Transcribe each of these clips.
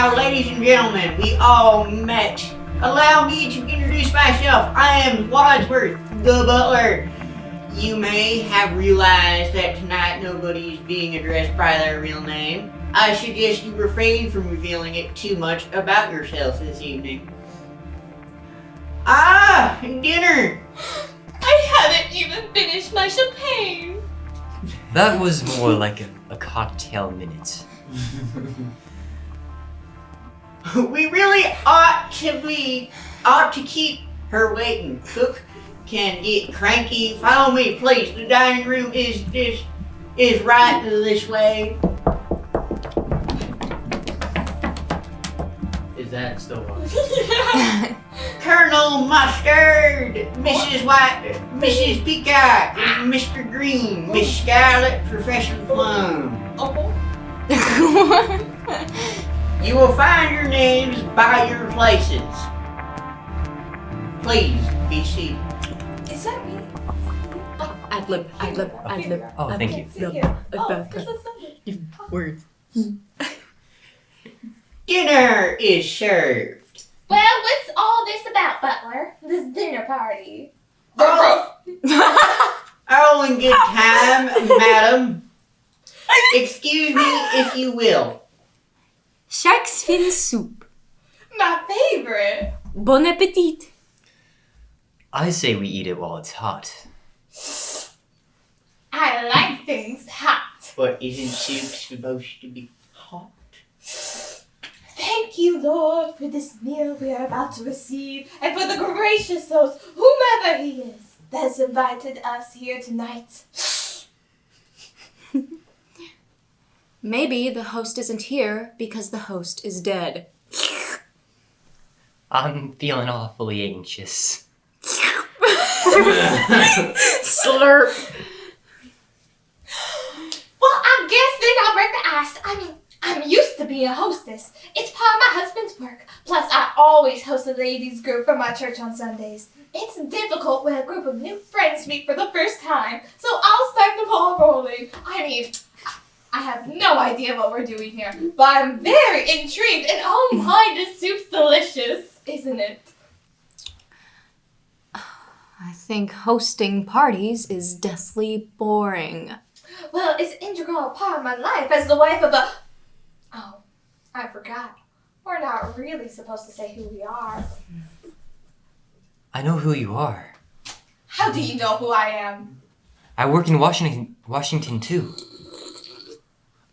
Now, ladies and gentlemen, we all met. Allow me to introduce myself. I am Wadsworth, the butler. You may have realized that tonight nobody is being addressed by their real name. I suggest you refrain from revealing it too much about yourself this evening. Ah, dinner! I haven't even finished my champagne. That was more like a cocktail minute. We really ought to keep her waiting. Cook can get cranky. Follow me, please. The dining room is right this way. Is that still on? Colonel Mustard, Mrs. White, Mrs. Peacock, Mr. Green, Miss Scarlet, Professor Plum. You will find your names by your places. Please be seated. Is that me? Ad-lib. Oh, thank you. Words. Dinner is served. Well, what's all this about, Butler? This dinner party. All in good time, madam. Excuse me if you will. Shark's fin soup. My favorite. Bon appetit. I say we eat it while it's hot. I like things hot. But isn't soup supposed to be hot? Thank you, Lord, for this meal we are about to receive, and for the gracious host, whomever he is, that has invited us here tonight. Maybe the host isn't here because the host is dead. I'm feeling awfully anxious. Slurp. Well, I guess then I'll break the ice. I'm used to being a hostess. It's part of my husband's work. Plus, I always host a ladies' group for my church on Sundays. It's difficult when a group of new friends meet for the first time, so I'll start the ball rolling. I have no idea what we're doing here, but I'm very intrigued, and oh my, this soup's delicious, isn't it? I think hosting parties is deathly boring. Well, it's an integral part of my life as the wife of a... Oh, I forgot. We're not really supposed to say who we are. I know who you are. How do you know who I am? I work in Washington too.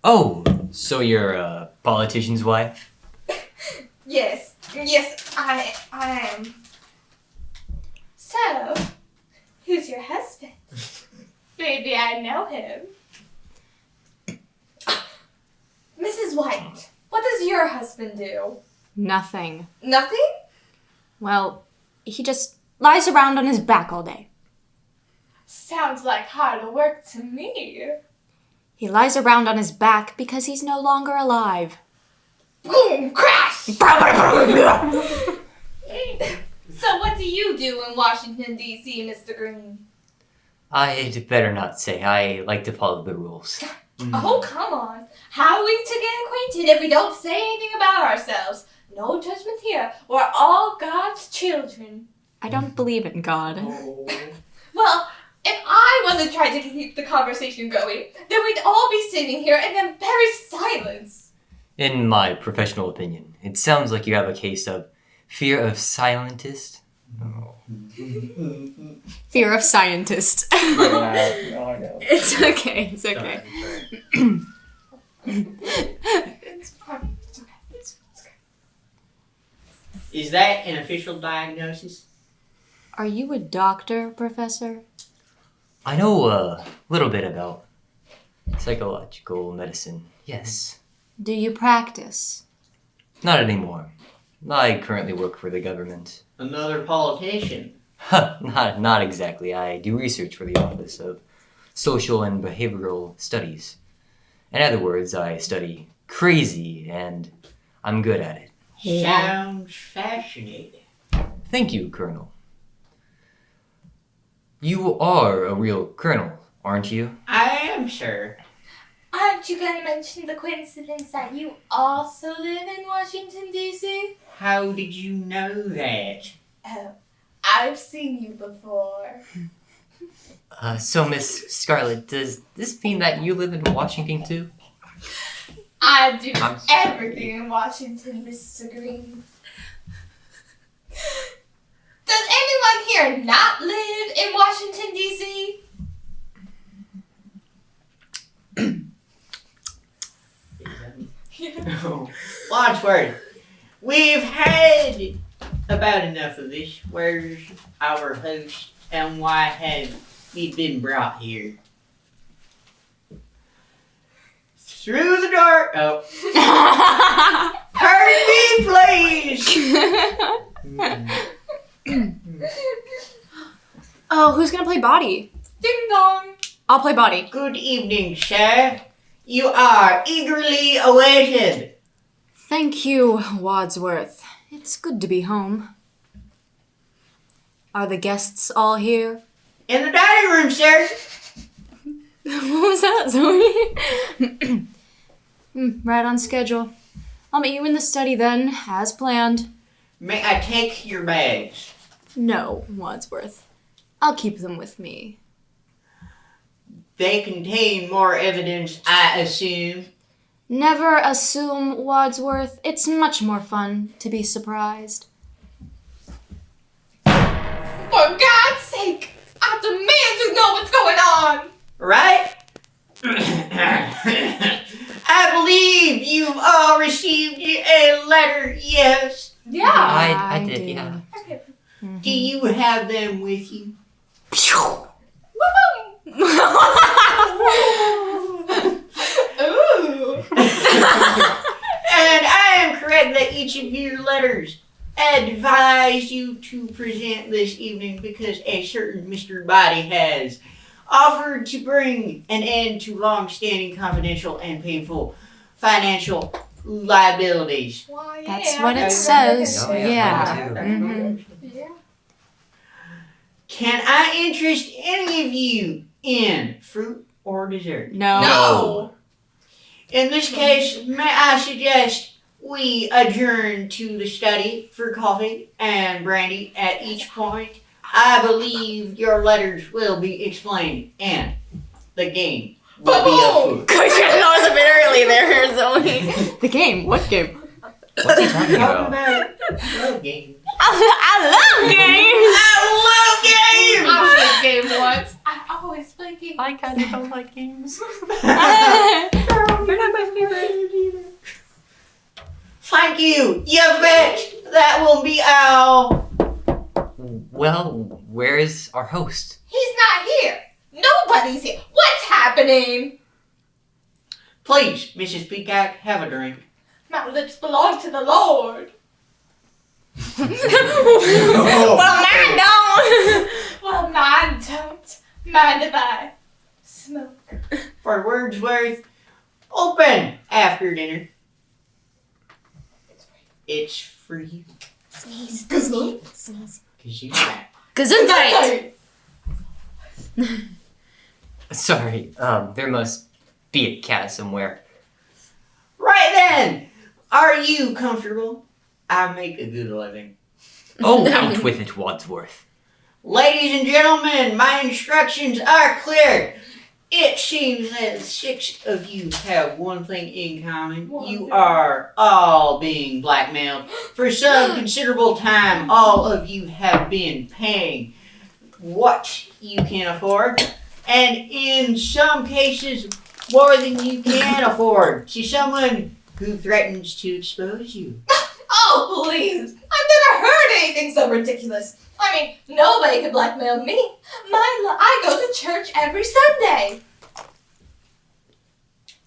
Oh, so you're a politician's wife? Yes, I am. So, who's your husband? Maybe I know him. Mrs. White, what does your husband do? Nothing. Nothing? Well, he just lies around on his back all day. Sounds like hard work to me. He lies around on his back because he's no longer alive. Boom! Crash! So what do you do in Washington, D.C., Mr. Green? I'd better not say. I like to follow the rules. Oh, come on. How are we to get acquainted if we don't say anything about ourselves? No judgment here. We're all God's children. I don't believe in God. Well, if I wasn't trying to keep the conversation going, then we'd all be sitting here in embarrassed silence. In my professional opinion, it sounds like you have a case of fear of scientist. Fear of scientist. No. It's okay. It's okay. Is that an official diagnosis? Are you a doctor, Professor? I know a little bit about psychological medicine, yes. Do you practice? Not anymore. I currently work for the government. Another politician. Not exactly. I do research for the Office of Social and Behavioral Studies. In other words, I study crazy, and I'm good at it. Sounds fascinating. Thank you, Colonel. You are a real colonel, aren't you? I am, sir. Aren't you going to mention the coincidence that you also live in Washington, D.C.? How did you know that? Oh, I've seen you before. So Miss Scarlett, does this mean that you live in Washington too? I do I'm everything in Washington, Mr. Green. Does anyone here not live in Washington, D.C.? Wadsworth, we've had about enough of this. Where's our host and why have we been brought here? Through the door. Oh. Pardon me, please. Oh, who's gonna play body? Ding dong. I'll play body. Good evening, sir. You are eagerly awaited. Thank you, Wadsworth. It's good to be home. Are the guests all here? In the dining room, sir. What was that, Zoe? Right on schedule. I'll meet you in the study then, as planned. May I take your bags? No, Wadsworth. I'll keep them with me. They contain more evidence, I assume. Never assume, Wadsworth. It's much more fun to be surprised. For God's sake, I demand to know what's going on. Right? I believe you've all received a letter, yes? Yeah. I did, do. yeah. Okay. Do you have them with you? Ooh. And I am correct that each of your letters advise you to present this evening because a certain Mr. Body has offered to bring an end to long-standing confidential and painful financial liabilities. Well, yeah, That's what it that's says. right. Yeah. mine Yeah. Can I interest any of you in fruit or dessert? No. No. In this case, may I suggest we adjourn to the study for coffee and brandy at each point. I believe your letters will be explained and the game will be afoot. That was a bit early there, Zoe. The game? What game? What's he talking Talking about? about love games. I love games! I love games! I played game once. I always play games. I kinda don't like games. You're not my favorite. Thank you. You bet. That will be all. Well, where is our host? He's not here. Nobody's here. What's happening? Please, Mrs. Peacock, have a drink. My lips belong to the Lord. Well, mine don't. Well, mine don't. Mind if I smoke? For Wordsworth, open after dinner. It's for you. Sneeze. Sneeze. Sneeze. Because you got Gesundheit. Sorry, there must be a cat somewhere. Right then, are you comfortable? I make a good living. Oh, out with it, Wadsworth. Ladies and gentlemen, my instructions are clear. It seems that 6 of you have one thing in common. You are all being blackmailed. For some considerable time, all of you have been paying what you can afford, and in some cases, more than you can afford, to someone who threatens to expose you. Oh, please. I've never heard anything so ridiculous. I mean, nobody can blackmail me. I go to church every Sunday.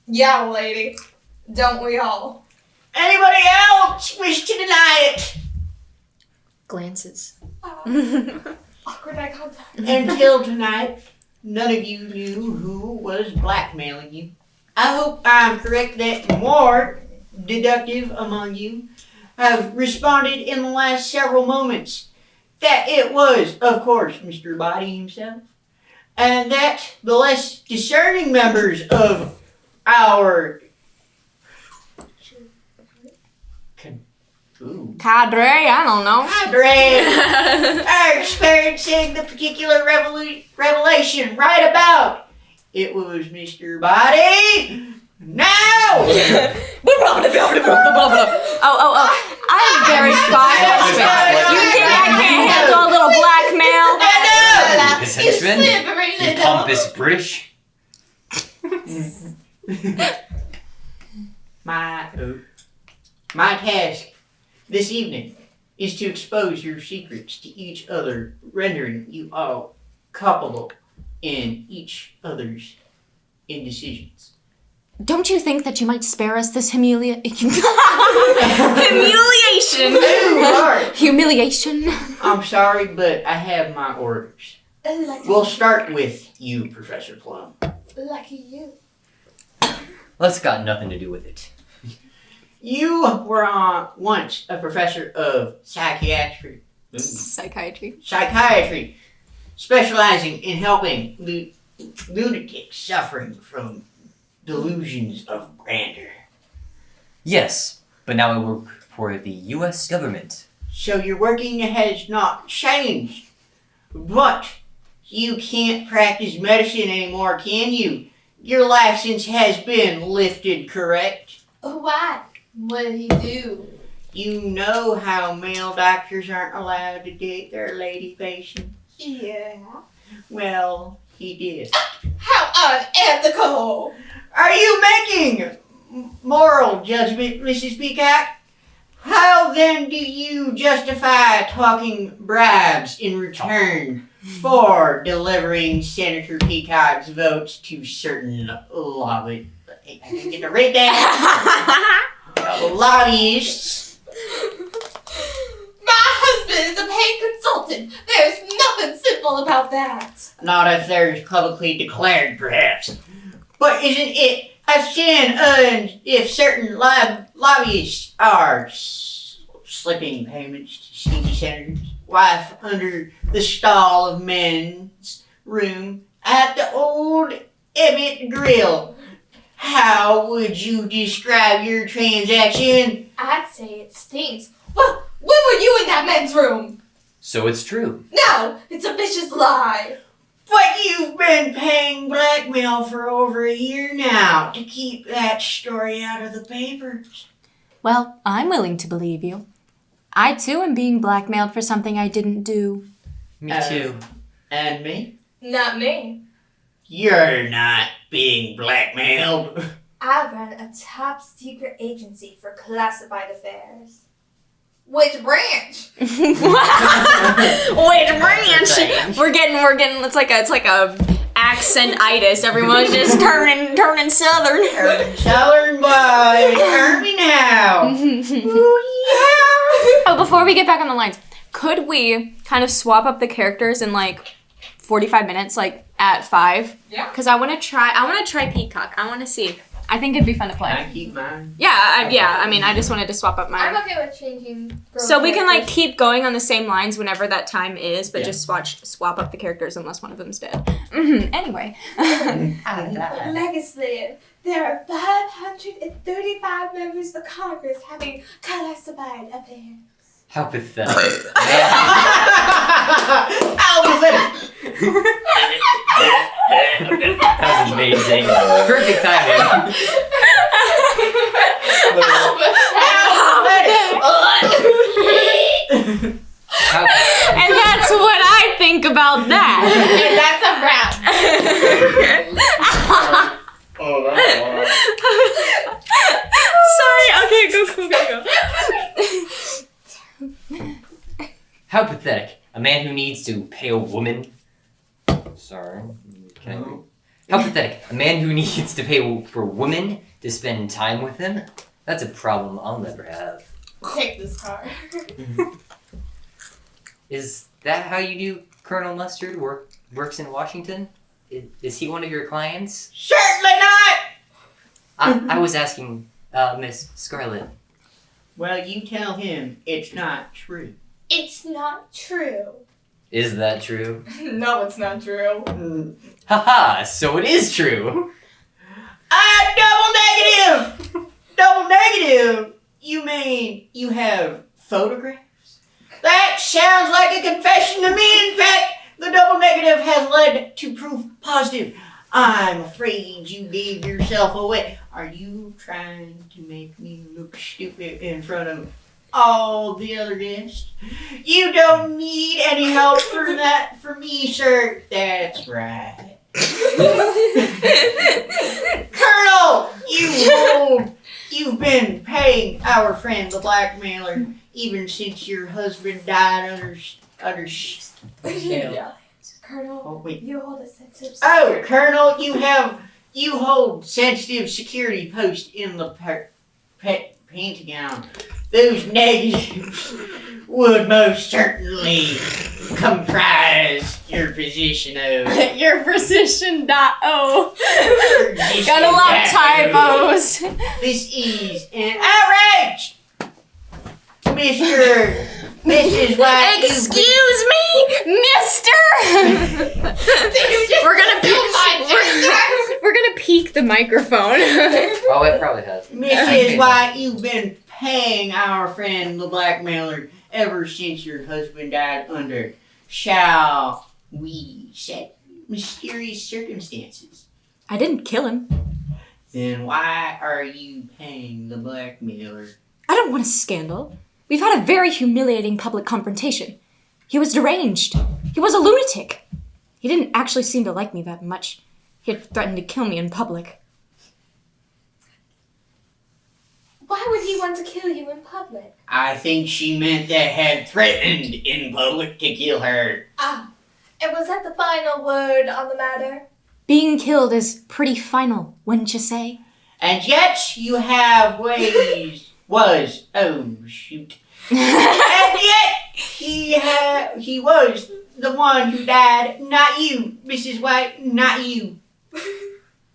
Yeah, lady. Don't we all? Anybody else wish to deny it? Glances. Awkward eye contact. Until tonight, none of you knew who was blackmailing you. I hope I'm correct that more deductive among you have responded in the last several moments that it was, of course, Mr. Body himself, and that the less discerning members of our Cadre, I don't know. cadre are experiencing the particular revelation right about. It was Mr. Body. Now! Oh. I'm very fine. You think I can't handle a little blackmail? His henchman? You pompous British? My task this evening is to expose your secrets to each other, rendering you all culpable in each other's indecisions. Don't you think that you might spare us this humiliation? Humiliation. I'm sorry, but I have my orders. We'll start with you, Professor Plum. Lucky you. That's got nothing to do with it. You were once a professor of psychiatry, specializing in helping lunatics suffering from delusions of grandeur. Yes, but now I work for the U.S. government. So your working has not changed, but you can't practice medicine anymore, can you? Your license has been lifted, correct? Why? What did he do? You know how male doctors aren't allowed to date their lady patients? Yeah. Well, he did. How unethical! Are you making moral judgment, Mrs. Peacock? How then do you justify talking bribes in return for delivering Senator Peacock's votes to certain lobby? I can get the right down. Lobbyists. My husband is a paid consultant. There's nothing simple about that. Not if they're publicly declared, perhaps. But isn't it a sin if certain lobbyists are slipping payments to sneaky senators' wife under the stall of men's room at the old Emmett Grill? How would you describe your transaction? I'd say it stinks. Well, when were you in that men's room? So it's true. No, it's a vicious lie. But you've been paying blackmail for over a year now to keep that story out of the papers. Well, I'm willing to believe you. I too am being blackmailed for something I didn't do. Me too. And me? Not me. You're not being blackmailed. I run a top secret agency for classified affairs. Which branch? Which branch? We're getting. It's like a accent-itis. Everyone's just turning southern. Turning southern boy. Turn me now. Ooh, yeah. Oh, before we get back on the lines, could we kind of swap up the characters in like 45 minutes, like at 5? Yeah. Because I want to try Peacock. I want to see. I think it'd be fun to play. Can I keep mine? Yeah, I mean, I just wanted to swap up mine. I'm okay with changing. So we can like keep going on the same lines whenever that time is, but Yeah. just swap up the characters unless one of them's dead. Anyway. Legislative. There are 535 members of Congress having classified affairs. How pathetic. How pathetic. That was amazing. Perfect timing. And that's what I think about that. And that's a brown. Oh, that's hard. Sorry, okay, go. How pathetic. A man who needs to pay a woman. Sorry. Okay. How pathetic. A man who needs to pay for women to spend time with him. That's a problem I'll never have. Take this car. Is that how you do Colonel Mustard works in Washington? Is he one of your clients? Certainly not! I was asking Miss Scarlett. Well, you tell him it's not true. It's not true. Is that true? No, it's not true. Haha, so it is true! Double negative! Double negative? You mean you have photographs? That sounds like a confession to me. In fact, the double negative has led to proof positive. I'm afraid you gave yourself away. Are you trying to make me look stupid in front of all the other guests? You don't need any help for that from me, sir. That's right. Colonel, you've been paying our friend the blackmailer even since your husband died under Yeah. Colonel, Oh, wait. you hold a sensitive Oh, secret. Colonel, you hold sensitive security post in the Pentagon. Those negatives would most certainly comprise your position of Your precision dot O. position Got a lot of that- typos. This is an outrage, Mrs. White. Excuse me, mister. We're gonna peek the microphone. Oh, it probably has. Mrs. White, you've been paying our friend the blackmailer ever since your husband died under, shall we say, mysterious circumstances. I didn't kill him. Then why are you paying the blackmailer? I don't want a scandal. We've had a very humiliating public confrontation. He was deranged. He was a lunatic. He didn't actually seem to like me that much. He had threatened to kill me in public. Why would he want to kill you in public? I think she meant that had threatened in public to kill her. Ah, and was that the final word on the matter? Being killed is pretty final, wouldn't you say? And yet you have oh shoot. And yet he was the one who died, not you, Mrs. White, not you.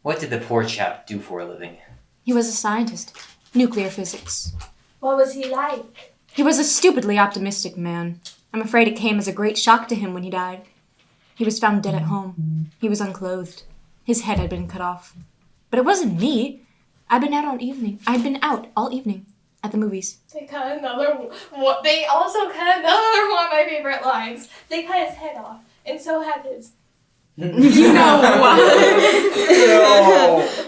What did the poor chap do for a living? He was a scientist. Nuclear physics. What was he like? He was a stupidly optimistic man. I'm afraid it came as a great shock to him when he died. He was found dead at home. He was unclothed. His head had been cut off. But it wasn't me. I'd been out all evening at the movies. They cut another one. They also cut another one of my favorite lines. They cut his head off, and so had his. You know what?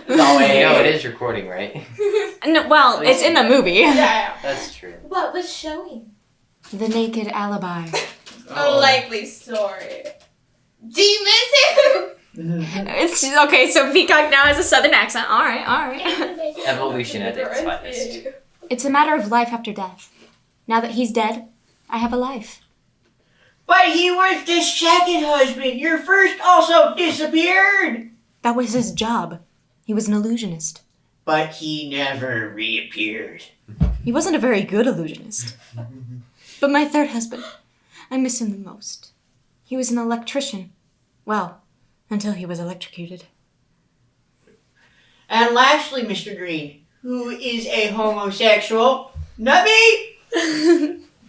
No way. You know, it is recording, right? No, well, it's in the movie. Yeah. That's true. What was showing? The Naked Alibi. A likely story. Do you miss him? It's okay, so Peacock now has a southern accent. All right. Evolution at its finest. It's a matter of life after death. Now that he's dead, I have a life. But he was the second husband. Your first also disappeared. That was his job. He was an illusionist. But he never reappeared. He wasn't a very good illusionist. But my third husband, I miss him the most. He was an electrician. Well, until he was electrocuted. And lastly, Mr. Green, who is a homosexual. Not me!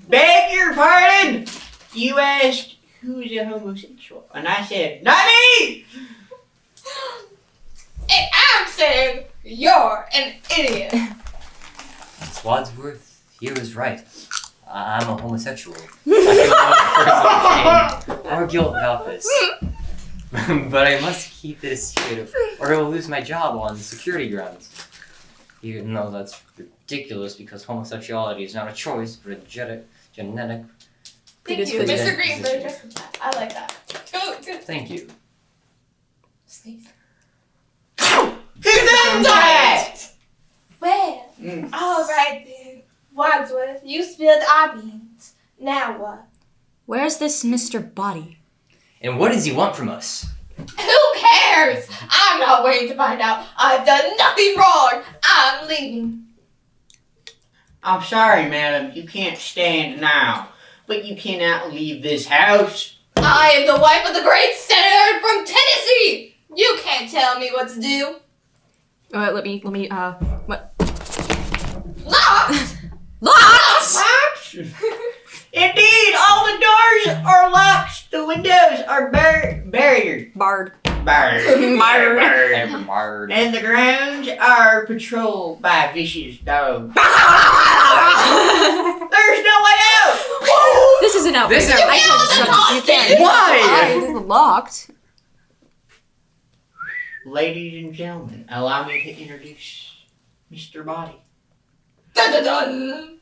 Beg your pardon! You asked who's a homosexual, and I said, not me! And I'm saying you're an idiot. Wadsworth, he was right. I'm a homosexual. I feel no personal shame or guilt about this. But I must keep this secret, or I will lose my job on security grounds. Even though that's ridiculous, because homosexuality is not a choice, but a genetic. Thank you, Predisposition. Mr. Greenberg. Just in time. I like that. Good. Thank you. Sneeze. Gesundheit! Well, alright then. Wadsworth, you spilled our beans. Now what? Where's this Mr. Body? And what does he want from us? Who cares? I'm not waiting to find out. I've done nothing wrong. I'm leaving. I'm sorry, madam, you can't stand now, but you cannot leave this house. I am the wife of the great senator from Tennessee. You can't tell me what to do. Let me, what? Locked! Locked! Indeed, all the doors are locked. The windows are barriered. Barred. Bird. And the grounds are patrolled by vicious dogs. There's no way out! This isn't out. This is- I can't shut it. You can't. Why? This is locked. Ladies and gentlemen, allow me to introduce Mr. Body. Dun dun dun!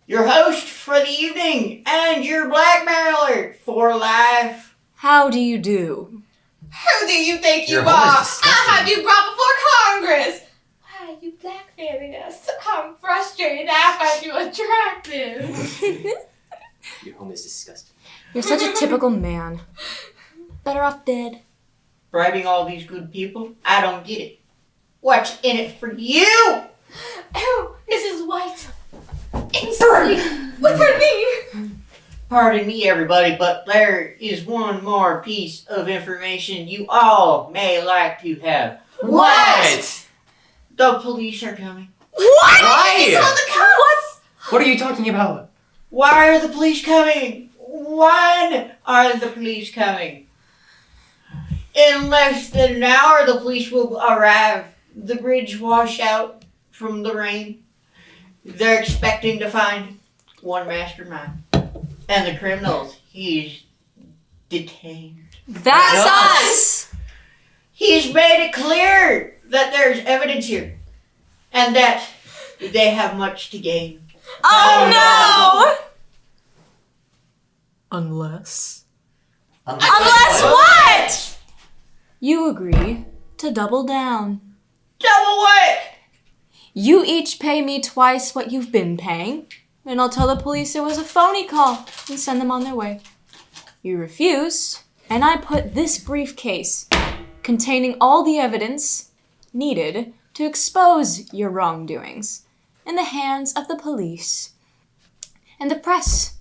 Your host for the evening and your blackmailer for life. How do you do? Who do you think you Your are? home is disgusting. I have you brought before Congress. Why are you blackmailing us? I'm frustrated. I find you attractive. Your home is disgusting. You're such a typical man. Better off dead. Bribing all these good people? I don't get it. What's in it for you? Oh, Mrs. White. Instantly with her knee. Pardon me, everybody, but there is one more piece of information you all may like to have. What? The police are coming. Why? Saw the cops. What are you talking about? Why are the police coming? When are the police coming? In less than an hour, the police will arrive. The bridge washed out from the rain. They're expecting to find one mastermind. And the criminals, he's detained. That's Yes. us! He's made it clear that there's evidence here. And that they have much to gain. Oh no! Unless what? You agree to double down. Double what? You each pay me twice what you've been paying, and I'll tell the police it was a phony call and send them on their way. You refuse, and I put this briefcase, containing all the evidence needed to expose your wrongdoings, in the hands of the police and the press.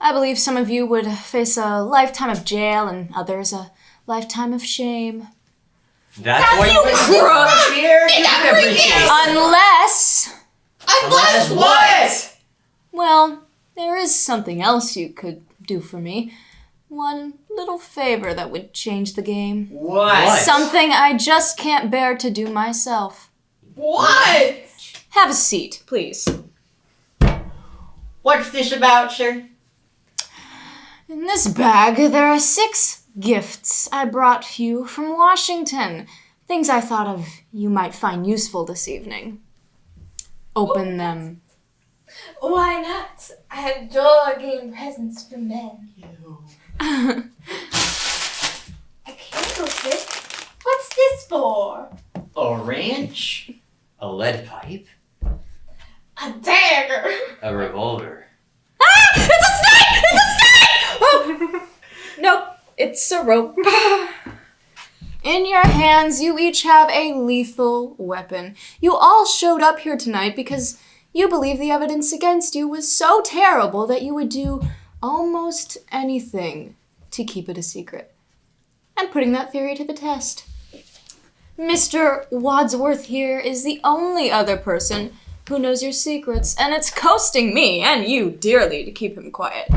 I believe some of you would face a lifetime of jail and others a lifetime of shame. That's why you Crook here. Give me that briefcase. Unless What? Well, there is something else you could do for me. One little favor that would change the game. What? Something I just can't bear to do myself. what? Have a seat, please. What's this about, sir? In this bag, there are 6 gifts I brought you from Washington. Things I thought of you might find useful this evening. Open them. Why not? I adore getting presents from men. A candlestick? What's this for? A wrench? A lead pipe? A dagger. A revolver? Ah! It's a snake! It's a snake! Oh. Nope, it's a rope. In your hands, you each have a lethal weapon. You all showed up here tonight because you believe the evidence against you was so terrible that you would do almost anything to keep it a secret. I'm putting that theory to the test. Mr. Wadsworth here is the only other person who knows your secrets, and it's costing me and you dearly to keep him quiet.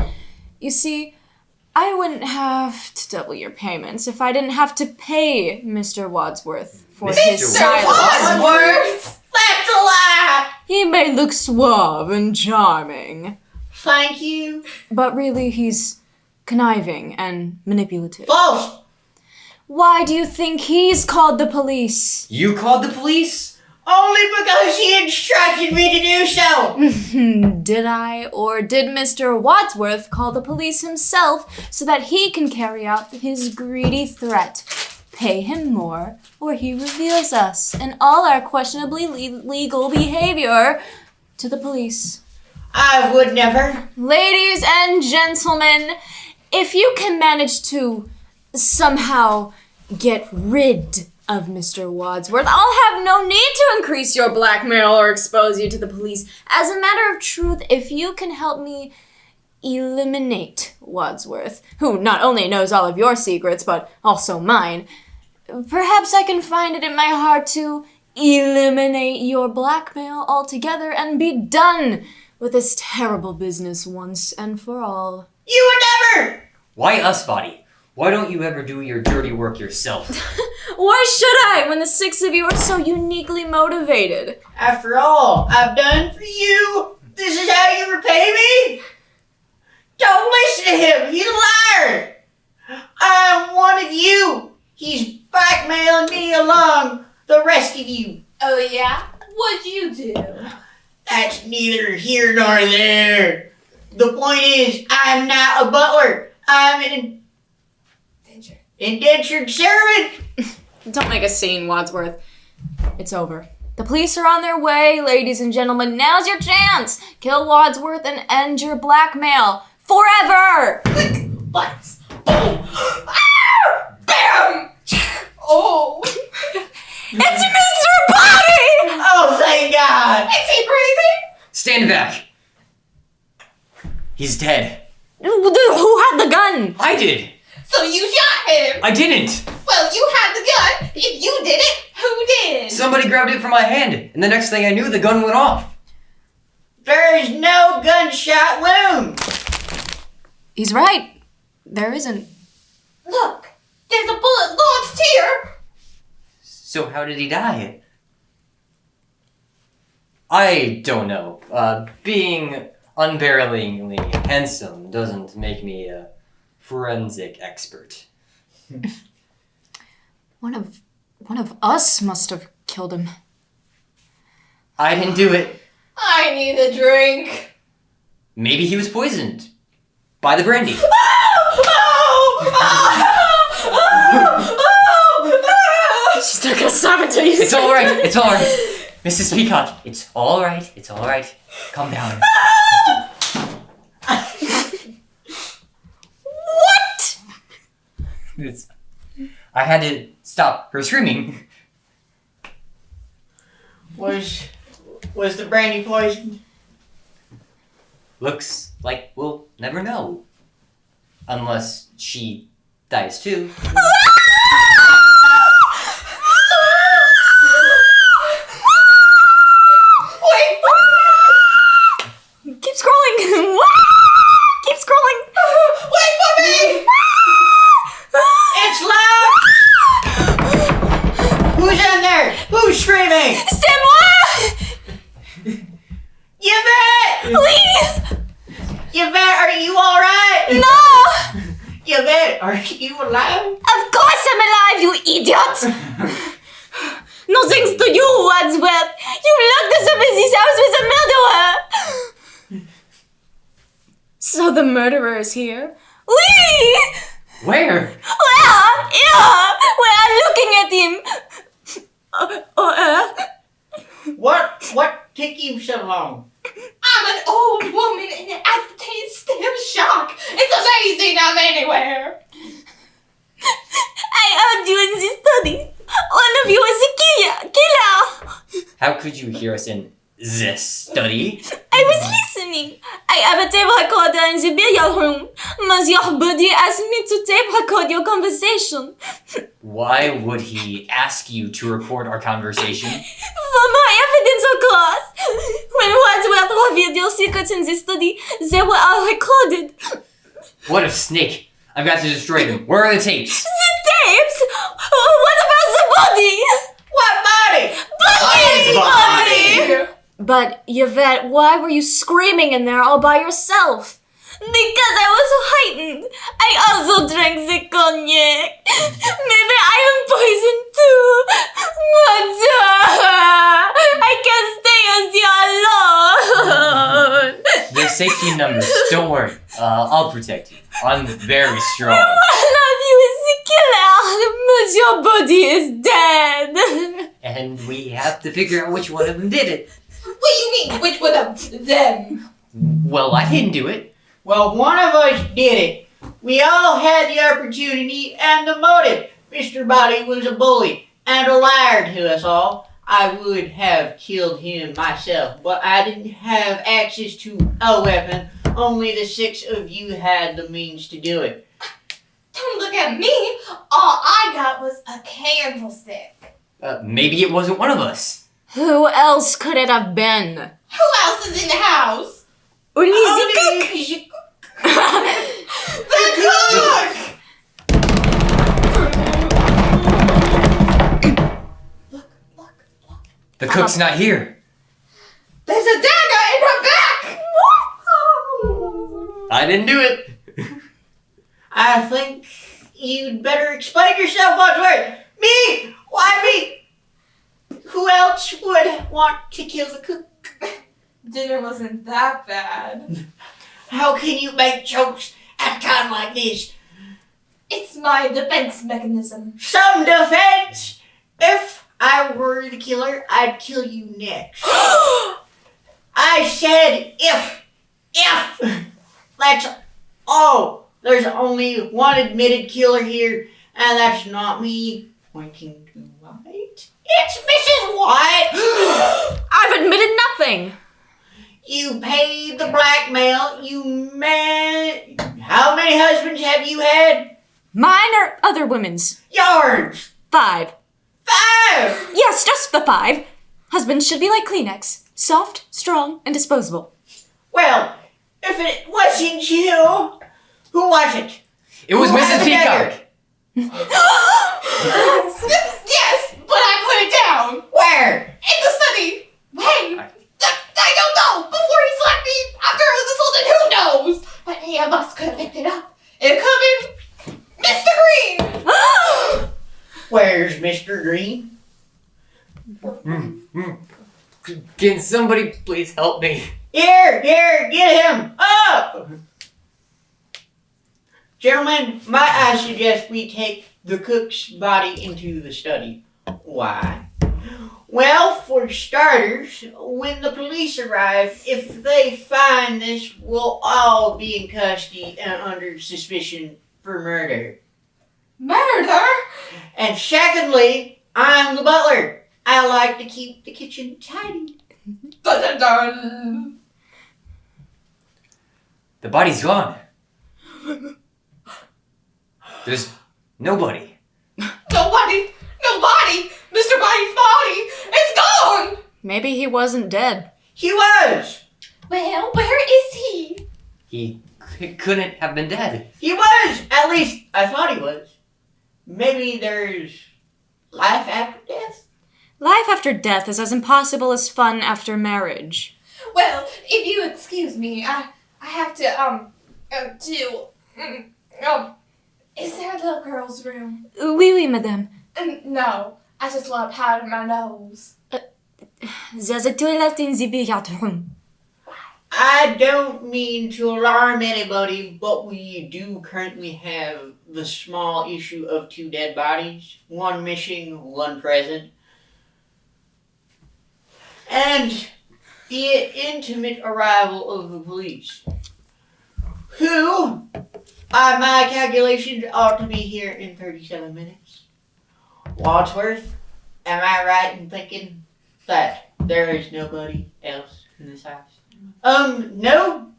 You see, I wouldn't have to double your payments if I didn't have to pay Mr. Wadsworth for his silence. Wadsworth. That's a lie! He may look suave and charming, Thank you. but really he's conniving and manipulative. False! Why do you think he's called the police? You called the police? Only because he instructed me to do so! Did I, or did Mr. Wadsworth call the police himself so that he can carry out his greedy threat? Pay him more, or he reveals us and all our questionably legal behavior to the police. I would never. Ladies and gentlemen, if you can manage to somehow get rid of Mr. Wadsworth, I'll have no need to increase your blackmail or expose you to the police. As a matter of truth, if you can help me eliminate Wadsworth, who not only knows all of your secrets, but also mine, perhaps I can find it in my heart to eliminate your blackmail altogether and be done with this terrible business once and for all. You would never! Why us, Body? Why don't you ever do your dirty work yourself? Why should I when the 6 of you are so uniquely motivated? After all I've done for you, this is how you repay me? Don't listen to him. He's a liar. I'm one of you. He's blackmailing me along the rest of you. Oh yeah? What'd you do? That's neither here nor there. The point is, I'm not a butler. I'm an indentured servant. Don't make a scene, Wadsworth. It's over. The police are on their way, ladies and gentlemen. Now's your chance. Kill Wadsworth and end your blackmail. Forever! What? Oh! Ah! Bam! Oh! It's Mr. Body! Oh, thank God. Is he breathing? Stand back! He's dead. Who had the gun? I did! So you shot him? I didn't! Well, you had the gun. If you did it, who did? Somebody grabbed it from my hand, and the next thing I knew, the gun went off. There's no gunshot wound. He's right. There isn't. Look, there's a bullet lodged here. So how did he die? I don't know. Being unbearably handsome doesn't make me a forensic expert. One of us must have killed him. I didn't do it. I need a drink. Maybe he was poisoned by the brandy. She's not gonna stop until you It's all right. It's all right. Mrs. Peacock, it's all right. It's all right. Calm down. What? I had to stop her screaming. Was the brandy poisoned? Looks like we'll never know. Unless she dies too. Wait! Keep scrolling. Keep scrolling. Wait for me! It's loud! Who's in there? Who's screaming? C'est moi! Yvette! Please! Yvette, are you alright? No! Yvette, are you alive? Of course I'm alive, you idiot! No thanks to you, Wadsworth! You locked us up in this house with a murderer! So the murderer is here? Oui! Where? Here! Where I'm looking at him! What took you so long? I'm an old woman in an agitated state of shock. It's amazing I'm anywhere. I heard you in this study. One of you is a killer. How could you hear us in this study? I was listening. I have a tape recorder in the billiard room. Monsieur Buddy asked me to tape record your conversation. Why would he ask you to record our conversation? For more evidence, of course. When Wadsworth revealed your secrets in this study, they were all recorded. What a snake! I've got to destroy them. Where are the tapes? The tapes? What about the body? What body? His body! But, Yvette, why were you screaming in there all by yourself? Because I was heightened. I also drank the cognac. Maybe I am poisoned too. But I can't stay as you alone. There's safety in numbers. Don't worry. I'll protect you. I'm very strong. One of you is the killer. Monsieur Body is dead. And we have to figure out which one of them did it. What do you mean, which one of them? Well, I didn't do it. Well, one of us did it. We all had the opportunity and the motive. Mr. Body was a bully and a liar to us all. I would have killed him myself, but I didn't have access to a weapon. Only the 6 of you had the means to do it. Don't look at me. All I got was a candlestick. Maybe it wasn't one of us. Who else could it have been? Who else is in the house? Only Only the The cook! The cook's not here. There's a dagger in her back! I didn't do it. I think you'd better explain yourself, Wadsworth. Me? Why me? Who else would want to kill the cook? Dinner wasn't that bad. How can you make jokes at a time like this? It's my defense mechanism. Some defense! If I were the killer, I'd kill you next. I said if. If! That's all. There's only one admitted killer here, and that's not me pointing to White. It's Mrs. White! I've admitted nothing. You paid the blackmail, you man. How many husbands have you had? Mine or other women's? Yards! 5. 5! Yes, just the 5. Husbands should be like Kleenex. Soft, strong, and disposable. Well, if it wasn't you, who was it? It was Who Mrs. had the Peacock. dagger? Yes, but I put it down. Where? In the study. When? I don't know. Before he slapped me, after I was assaulted, who knows? But any of us could have picked it up. It could have been Mr. Green. Where's Mr. Green? Can somebody please help me? Here, get him up! Gentlemen, might I suggest we take the cook's body into the study. Why? Well, for starters, when the police arrive, if they find this, we'll all be in custody and under suspicion for murder. Murder? And secondly, I'm the butler. I like to keep the kitchen tidy. Dun, dun, dun. The body's gone. There's nobody. Nobody. Mr. Body's body is gone. Maybe he wasn't dead. He was! Well, where is he? He couldn't have been dead. He was! At least, I thought he was. Maybe there's life after death? Life after death is as impossible as fun after marriage. Well, if you excuse me, I have to, is there a little girl's room? Oui, oui, madame. No, I just want to powder my nose. There's a toilet in the billiard room. I don't mean to alarm anybody, but we do currently have the small issue of 2 dead bodies. One missing, one present. And the intimate arrival of the police, who, by my calculations, ought to be here in 37 minutes. Wadsworth, am I right in thinking that there is nobody else in this house? No?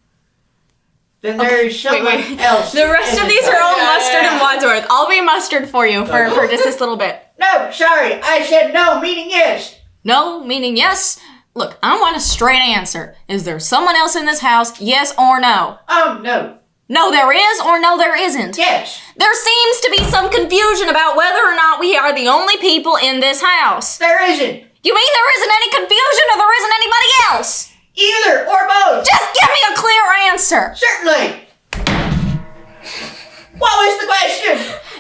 Then there is someone else. The rest of these are all mustard and Wadsworth. I'll be mustard for you for just this little bit. No, sorry, I said no, meaning yes. No, meaning yes. Look, I want a straight answer. Is there someone else in this house, yes or no? No. No, there is, or no, there isn't. Yes. There seems to be some confusion about whether or not we are the only people in this house. There isn't. You mean there isn't any confusion or there isn't anybody else? Either or both. Just give me a clear answer. Certainly. What was the question?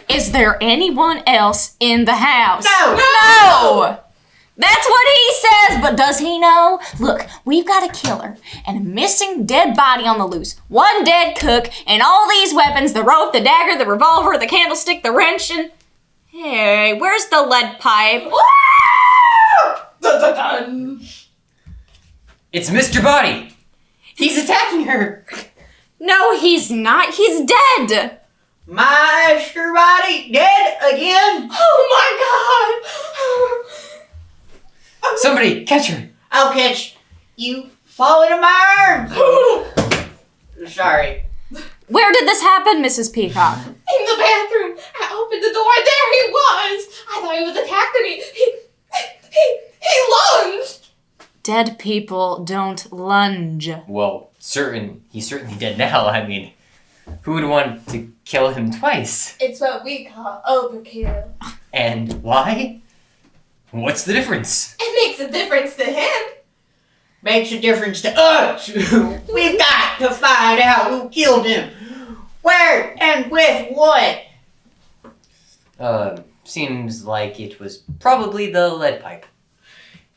Is there anyone else in the house? No. No! That's what he says, but does he know? Look, we've got a killer and a missing dead body on the loose. One dead cook and all these weapons, the rope, the dagger, the revolver, the candlestick, the wrench, and... Hey, where's the lead pipe? Dun, dun, dun. It's Mr. Body. He's attacking her. No, he's not. He's dead. Master Body dead again? Oh my god! Somebody catch her. I'll catch you. Fall into my arms. Sorry. Where did this happen, Mrs. Peacock? In the bathroom. I opened the door and there he was. I thought he was attacking me. He lunged. Dead people don't lunge. Well, he's certainly dead now. I mean, who would want to kill him twice? It's what we call overkill. And why? What's the difference? It makes a difference to him. Makes a difference to us. We've got to find out who killed him. Where and with what? Seems like it was probably the lead pipe.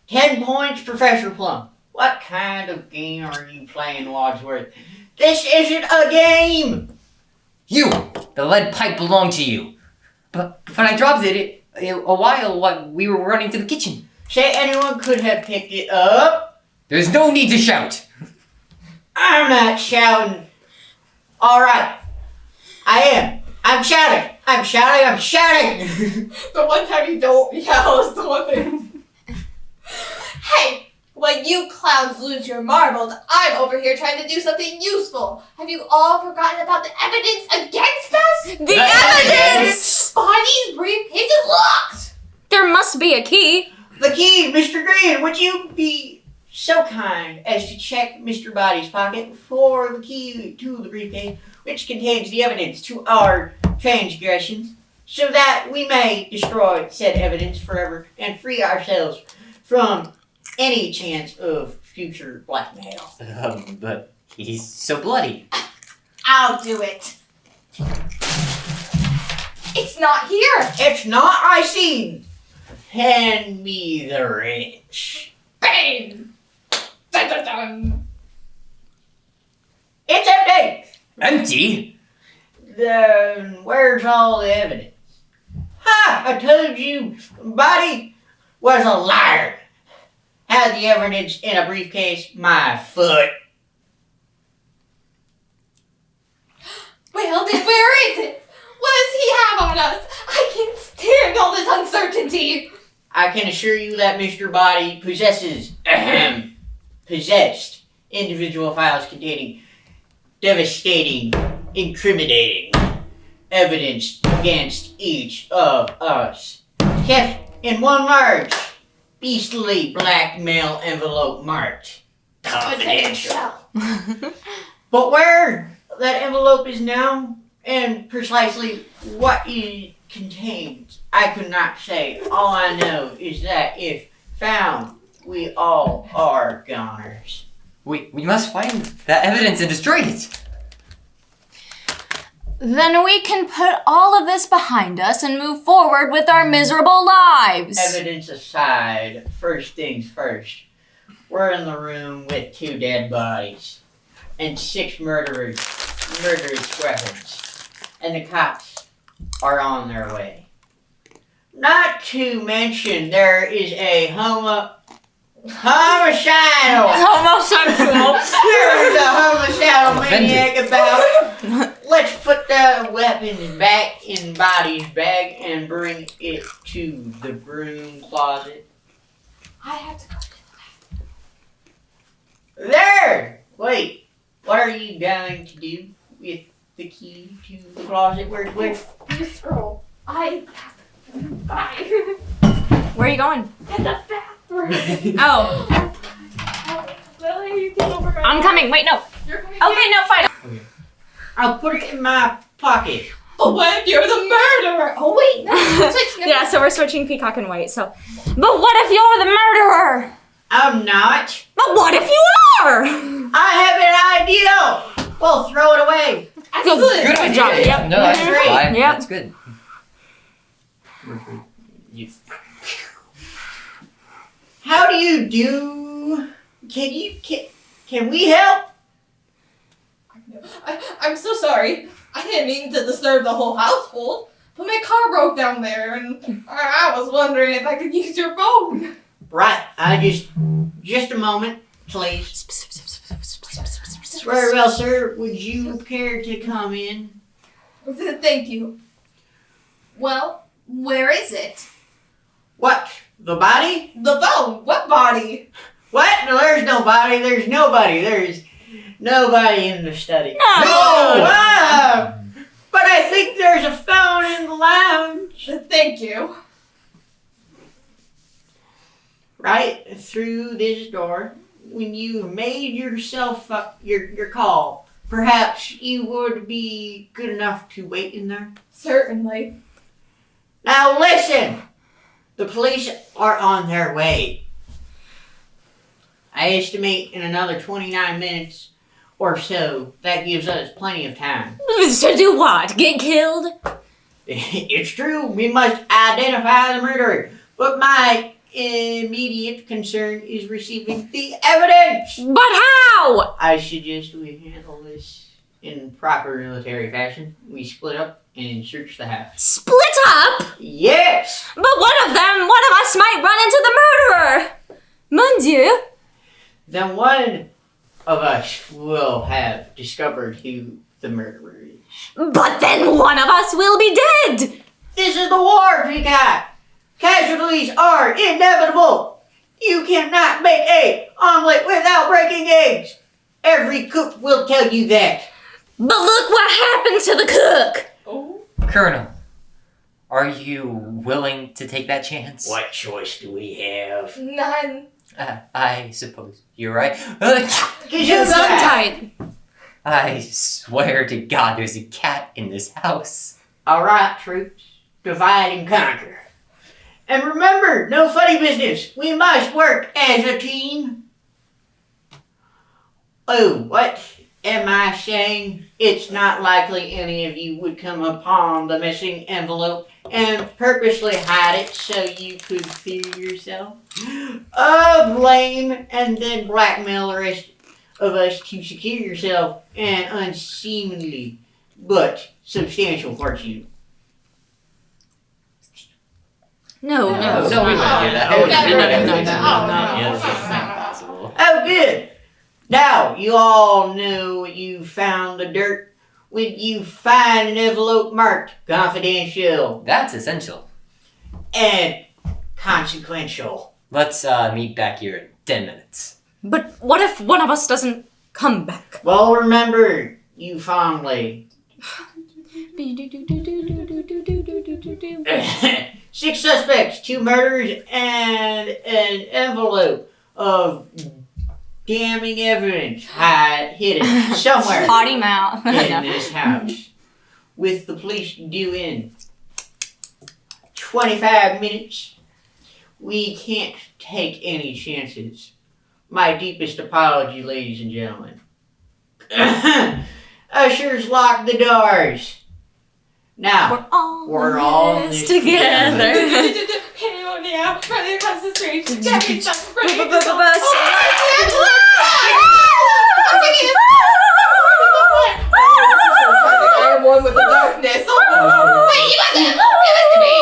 10 points, Professor Plum. What kind of game are you playing, Wadsworth? This isn't a game! You! The lead pipe belonged to you. But I dropped it a while we were running to the kitchen. Say anyone could have picked it up. There's no need to shout. I'm not shouting. Alright. I am. I'm shouting. I'm shouting. I'm shouting. The one time you don't yell is the one thing. Hey, when you clowns lose your marbles, I'm over here trying to do something useful. Have you all forgotten about the evidence against us? The evidence! Bonnie's briefcase is locked. There must be a key. The key, Mr. Green. Would you be so kind as to check Mr. Body's pocket for the key to the briefcase, which contains the evidence to our transgressions, so that we may destroy said evidence forever and free ourselves from any chance of future blackmail. But he's so bloody. I'll do it. It's not here. It's not, I see. Hand me the wrench. Bang! Dun, dun, dun. It's empty. Empty? Then where's all the evidence? Ha! I told you, Body was a liar. Had the evidence in a briefcase, my foot. Well, then where is it? What does he have on us? I can't stand all this uncertainty. I can assure you that Mr. Body possessed individual files containing devastating, incriminating evidence against each of us, kept in one large, beastly blackmail envelope marked confidential. But where that envelope is now, and precisely what it contains, I could not say. All I know is that if found, we all are goners. We must find that evidence and destroy it. Then we can put all of this behind us and move forward with our miserable lives. Evidence aside, first things first. We're in the room with 2 dead bodies and 6 murderous weapons. And the cops are on their way. Not to mention there is a homicidal. There is a homicidal maniac about. Let's put the weapons back in Body's bag and bring it to the broom closet. I have to go to the There! Wait, what are you going to do with the key to the closet? Where's where? You scroll. I have to bye. Where are you going? To the bathroom. Oh, Lily, you can over my I'm coming. Wait, no. You're coming Okay, no, fine. I'll put it in my pocket. But what if you're the murderer? Oh wait, no. Switch Yeah, so we're switching peacock and white. So, but what if you're the murderer? I'm not. But what if you are? I have an idea. We'll throw it away. Excellent. Good idea. job. Yep. No, that's Great. fine. Yep. That's good. How do you do? Can we help? I'm so sorry. I didn't mean to disturb the whole household, but my car broke down there, and I was wondering if I could use your phone. Right. Just a moment, please. Very well, sir. Would you care to come in? Thank you. Well, where is it? What? The body? The phone. What body? What? No, there's nobody. There's nobody. There's nobody in the study. No! Ah! But I think there's a phone in the lounge. Thank you. Right through this door. When you've made yourself your call, perhaps you would be good enough to wait in there. Certainly. Now listen! The police are on their way. I estimate in another 29 minutes or so, that gives us plenty of time. To do what? Get killed? It's true, we must identify the murderer, but my immediate concern is receiving the evidence. But how? I suggest we handle this in proper military fashion. We split up and search the house. Split up? Yes! But one of us might run into the murderer. Mon Dieu. Then one of us will have discovered who the murderer is. But then one of us will be dead. This is the war, Peacock! Casualties are inevitable! You cannot make an omelet without breaking eggs! Every cook will tell you that. But look what happened to the cook. Oh. Colonel, are you willing to take that chance? What choice do we have? None. I suppose you're right. You're tight. I swear to God there's a cat in this house. Alright, troops. Divide and conquer. And remember, no funny business. We must work as a team. Oh, what am I saying? It's not likely any of you would come upon the missing envelope and purposely hide it so you could fear yourself, blame, and then blackmail the rest of us to secure yourself an unseemly but substantial fortune. No. we wouldn't do that. Oh, No. Oh, good. Now, you all know you found the dirt when you find an envelope marked confidential That's essential. and consequential. Let's meet back here in 10 minutes. But what if one of us doesn't come back? Well, remember, you fondly. 6 suspects, 2 murders, and an envelope of damning evidence hidden somewhere Potty mouth. in this house. With the police due in 25 minutes, we can't take any chances. My deepest apology, ladies and gentlemen. Ushers, lock the doors. Now, we're all in this together. Hey, oh, yeah. Running across the street. Get me some. Running across the street. I am one with the darkness. Wait, you got that? Give it to me.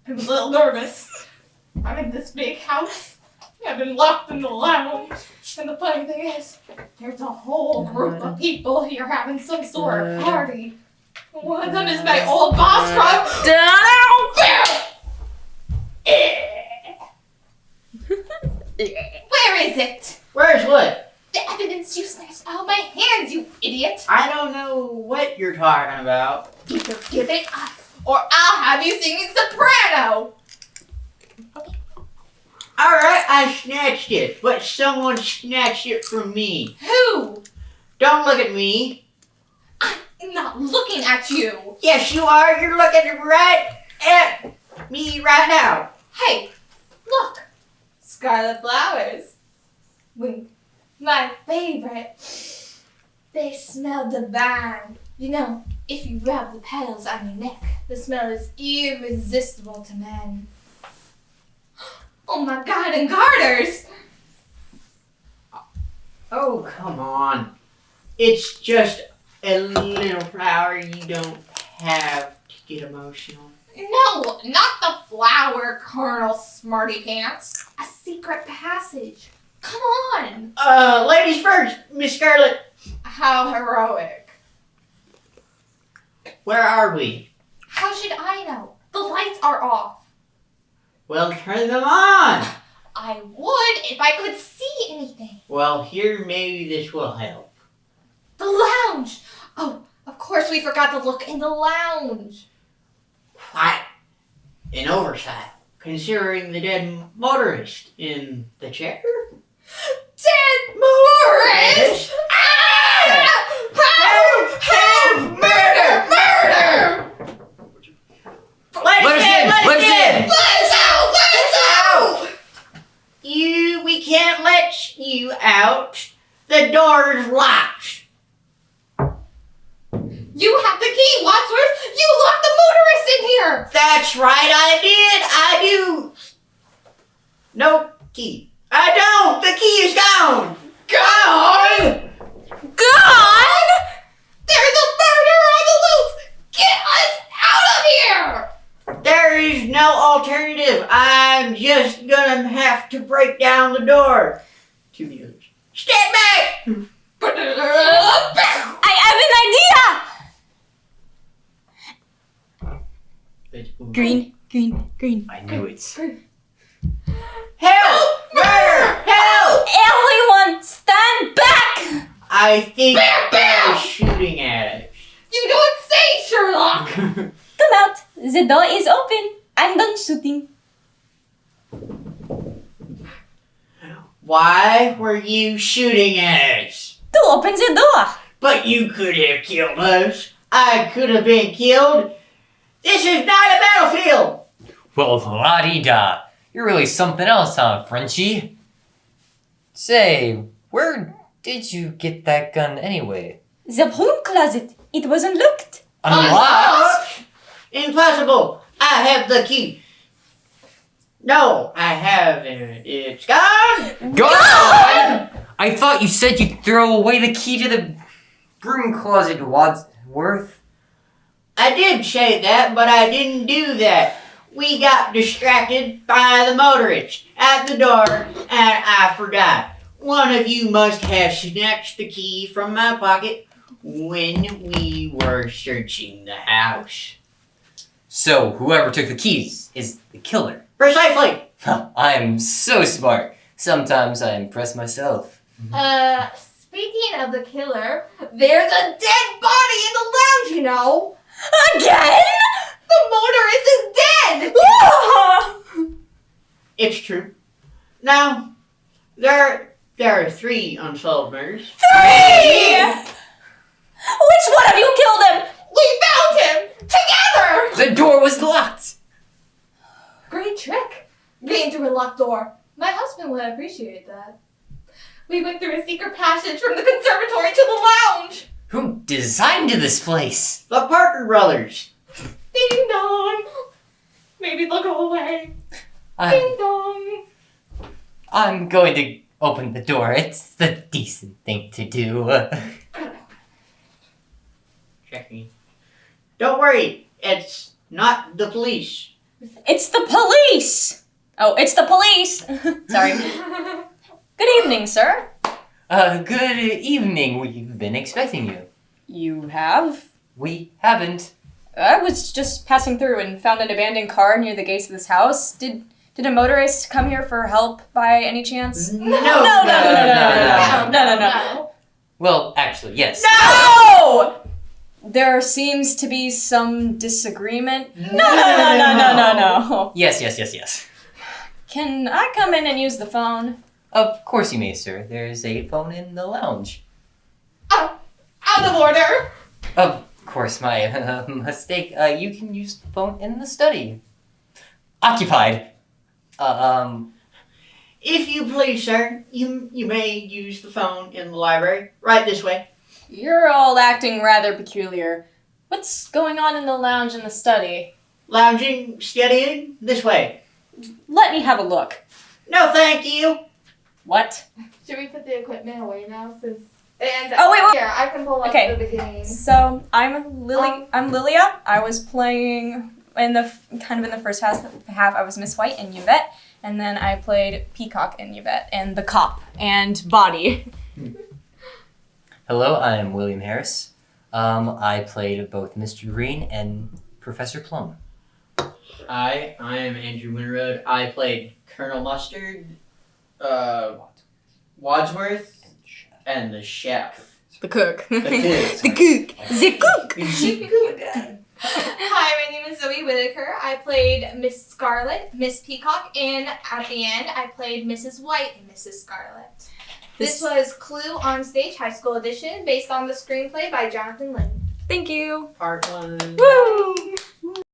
I'm a little nervous. I'm in this big house. I've been locked in the lounge. And the funny thing is, there's a whole group of people here having some sort of party. One of them is my old boss from Where is it? where's what? The evidence you snatched out of my hands, you idiot! I don't know what you're talking about. Either give it up, or I'll have you singing soprano! Alright, I snatched it, but someone snatched it from me. Who? Don't look at me. I'm not looking at you! Yes, you are. You're looking right at me right now. Hey, look! Scarlet flowers. Wink. My favorite. They smell divine. You know, if you rub the petals on your neck, the smell is irresistible to men. Oh my God, and garters! Oh, come on. It's just a little flower. You don't have to get emotional. No, not the flower, Colonel Smarty Pants. A secret passage. Come on. Ladies first, Miss Scarlet. How heroic. Where are we? How should I know? The lights are off. Well, turn them on. I would if I could see anything. Well, here, maybe this will help. The lounge. Oh, of course we forgot to look in the lounge. Quite an oversight, considering the dead motorist in the chair. Dead motorist! Ah! door. That's right, I did. I do. No key. I don't. The key is gone. Gone. Gone? There's a murder on the loose. Get us out of here. There is no alternative. I'm just gonna have to break down the door. To the others. Step back. I have an idea! Green, green, green. I knew it. Help! Murder! Help! Everyone, stand back! I think Bam, they're bam! shooting at us. You don't say, Sherlock. Come out. The door is open. I'm done shooting. Why were you shooting at us? To open the door. But you could have killed us. I could have been killed. This is not a battlefield. Well, la-di-da. You're really something else, huh, Frenchie? Say, where did you get that gun anyway? The broom closet. It wasn't locked. Unlocked? Impossible. I have the key. No, I haven't. It's gone. Gone! I thought you said you'd throw away the key to the broom closet, Wadsworth. I did say that, but I didn't do that. We got distracted by the motorist at the door, and I forgot. One of you must have snatched the key from my pocket when we were searching the house. So, whoever took the keys is the killer. Precisely. I'm so smart. Sometimes I impress myself. Speaking of the killer, there's a dead body in the lounge, you know. Again? The motorist is dead. It's true. Now, there are 3 unsolved murders. 3! Which one of you killed him? We found him together. The door was locked! Great trick. Getting through a locked door. My husband would appreciate that. We went through a secret passage from the conservatory to the lounge. Who designed this place? The Parker brothers. Ding dong. Maybe they'll go away. Ding dong. I'm going to open the door. It's the decent thing to do. Checking. Don't worry, it's not the police. It's the police! Oh, it's the police! Sorry. Good evening, sir. Good evening. We've been expecting you. You have? We haven't. I was just passing through and found an abandoned car near the gates of this house. Did a motorist come here for help by any chance? No. Well, actually, yes. No! There seems to be some disagreement. No. Yes. Can I come in and use the phone? Of course you may, sir. There's a phone in the lounge. Out of order. Of course, my mistake. You can use the phone in the study. Occupied. If you please, sir, you may use the phone in the library. Right this way. You're all acting rather peculiar. What's going on in the lounge and the study? Lounging, studying, this way. Let me have a look. No, thank you. What? Should we put the equipment away now? Since it ends Oh, wait. Here, I can pull up Okay. the beginning. So I'm Lilia. I was playing in the first half. I was Miss White and Yvette, and then I played Peacock and Yvette, and the cop and Body. Hello, I'm William Harris. I played both Mr. Green and Professor Plum. Hi, I am Andrew Winterroad. I played Colonel Mustard, Wadsworth, and the chef. The cook. The cook. The cook. The cook. Hi, my name is Zoe Whitaker. I played Miss Scarlet, Miss Peacock, and at the end, I played Mrs. White and Mrs. Scarlet. This was Clue on Stage High School Edition, based on the screenplay by Jonathan Lynn. Thank you. Part 1. Woo!